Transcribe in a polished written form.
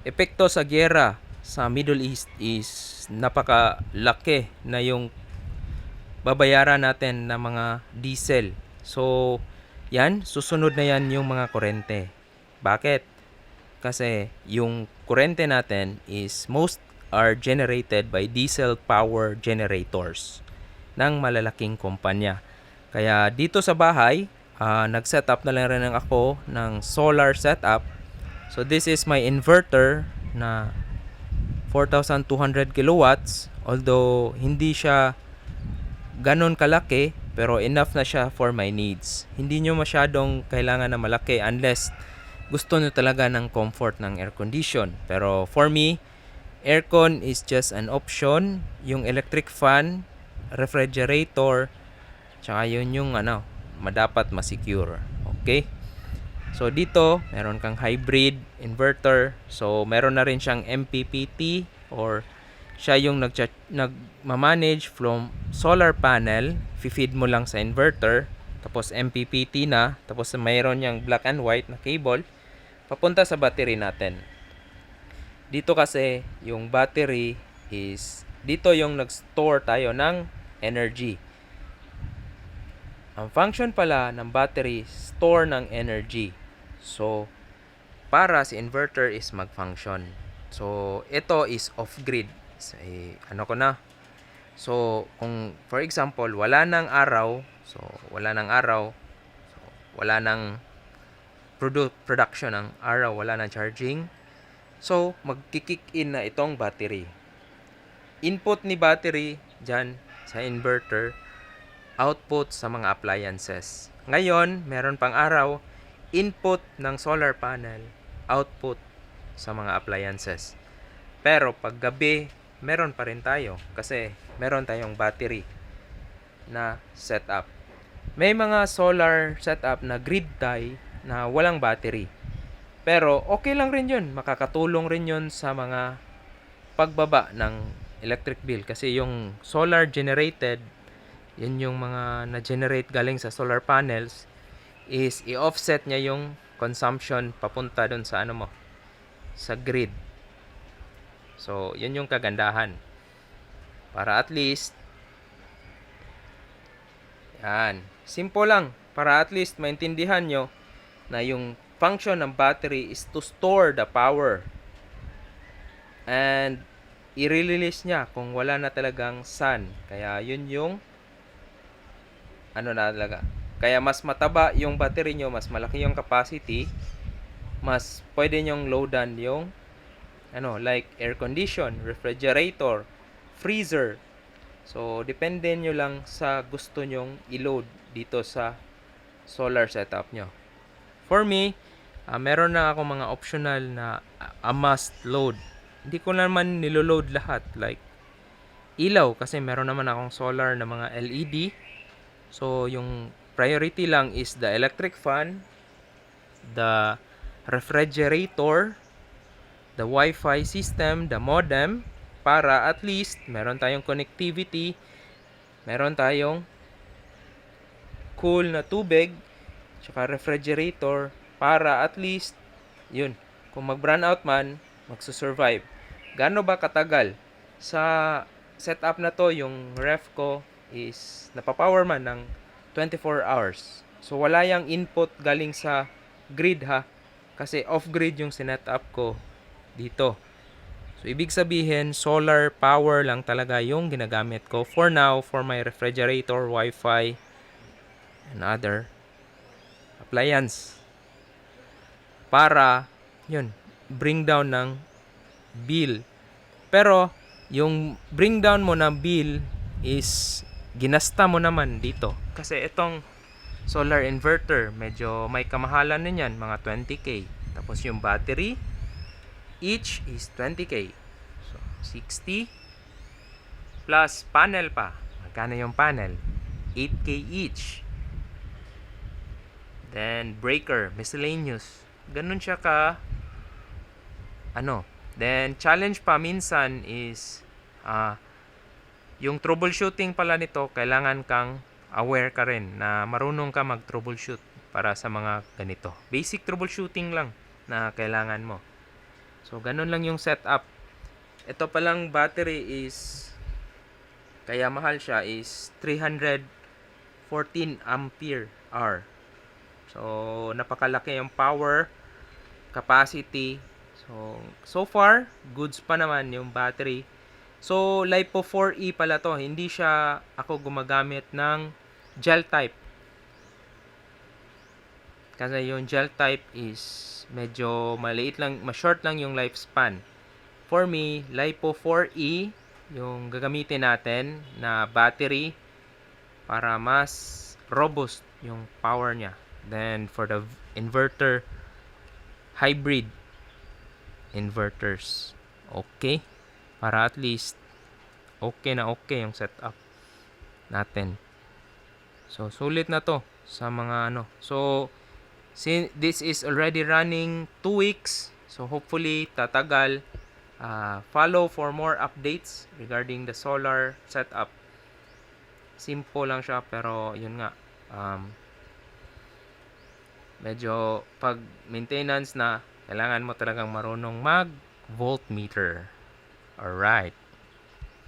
epekto sa giyera sa Middle East is napakalaki na yung babayaran natin ng mga diesel. So, yan, susunod na yan yung mga kurente. Bakit? Kasi yung kurente natin is most are generated by diesel power generators ng malalaking kumpanya. Kaya dito sa bahay, nag-set up na lang rin ako ng solar setup. So this is my inverter na 4,200 kilowatts. Although hindi siya ganon kalaki, pero enough na siya for my needs. Hindi nyo masyadong kailangan na malaki unless gusto nyo talaga ng comfort ng air condition. Pero for me, aircon is just an option. Yung electric fan, refrigerator, tsaka yun yung madapat masecure. Okay? So dito, meron kang hybrid inverter. So meron na rin siyang MPPT or siya yung nagmamanage from solar panel, feed mo lang sa inverter, tapos MPPT na, tapos mayroon niyang black and white na cable, papunta sa battery natin. Dito kasi, yung battery is, dito yung nag-store tayo ng energy. Ang function pala ng battery, store ng energy. So, para si inverter is mag-function. So, ito is off-grid. So, kung for example, wala nang araw, so wala nang production ng araw, wala nang charging. So, magki-kick in na itong battery. Input ni battery dyan sa inverter, output sa mga appliances. Ngayon, meron pang araw, input ng solar panel, output sa mga appliances. Pero pag gabi, meron pa rin tayo kasi meron tayong battery na setup. May mga solar setup na grid tie na walang battery. Pero okay lang rin yun. Makakatulong rin yun sa mga pagbaba ng electric bill. Kasi yung solar generated, yun yung mga na-generate galing sa solar panels, is i-offset niya yung consumption papunta dun sa sa grid. So, yun yung kagandahan. Para at least, yan. Simple lang. Para at least maintindihan nyo na yung function ng battery is to store the power. And, i-release niya kung wala na talagang sun. Kaya, yun yung, na talaga. Kaya, mas mataba yung battery nyo, mas malaki yung capacity, mas pwede nyong loadan yung like air condition, refrigerator, freezer. So, depende nyo lang sa gusto nyong i-load dito sa solar setup nyo. For me, meron na ako mga optional na a must load. Hindi ko naman niloload lahat. Like, ilaw, kasi meron naman akong solar na mga LED. So, yung priority lang is the electric fan, the refrigerator, the Wi-Fi system, the modem, para at least meron tayong connectivity, meron tayong cool na tubig, tsaka refrigerator, para at least, yun, kung mag-brownout out man, magsusurvive. Gaano ba katagal? Sa setup na to, yung ref ko is napapower man ng 24 hours. So, wala yung input galing sa grid ha. Kasi off-grid yung sinet up ko dito. So, ibig sabihin, solar power lang talaga yung ginagamit ko for now for my refrigerator, Wi-Fi, and other appliance. Para, yun, bring down ng bill. Pero, yung bring down mo ng bill is ginasta mo naman dito. Kasi itong solar inverter, medyo may kamahalan din yan, mga 20k. Tapos yung battery, each is 20k. So, 60 plus panel pa. Magkano yung panel? 8k each. Then, breaker, miscellaneous. Ganun siya ka, Then, challenge pa minsan is, yung troubleshooting pala nito, kailangan kang aware ka rin na marunong ka mag-troubleshoot para sa mga ganito. Basic troubleshooting lang na kailangan mo. So, ganun lang yung setup. Ito palang battery is, kaya mahal siya, is 314 ampere hour. So, napakalaki yung power capacity. So far, goods pa naman yung battery. So, LiPo 4E pala to. Hindi siya ako gumagamit ng gel type. Kasi yung gel type is medyo maliit lang, ma-short lang yung lifespan. For me, LiPo 4E yung gagamitin natin na battery para mas robust yung power niya. Then, for the inverter, hybrid inverters. Okay? Para at least okay na okay yung setup natin. So, sulit na to sa mga ano. So, since this is already running 2 weeks, so hopefully tatagal. Follow for more updates regarding the solar setup. Simple lang siya pero yun nga. Medyo pag maintenance na, kailangan mo talagang marunong mag voltmeter. Alright.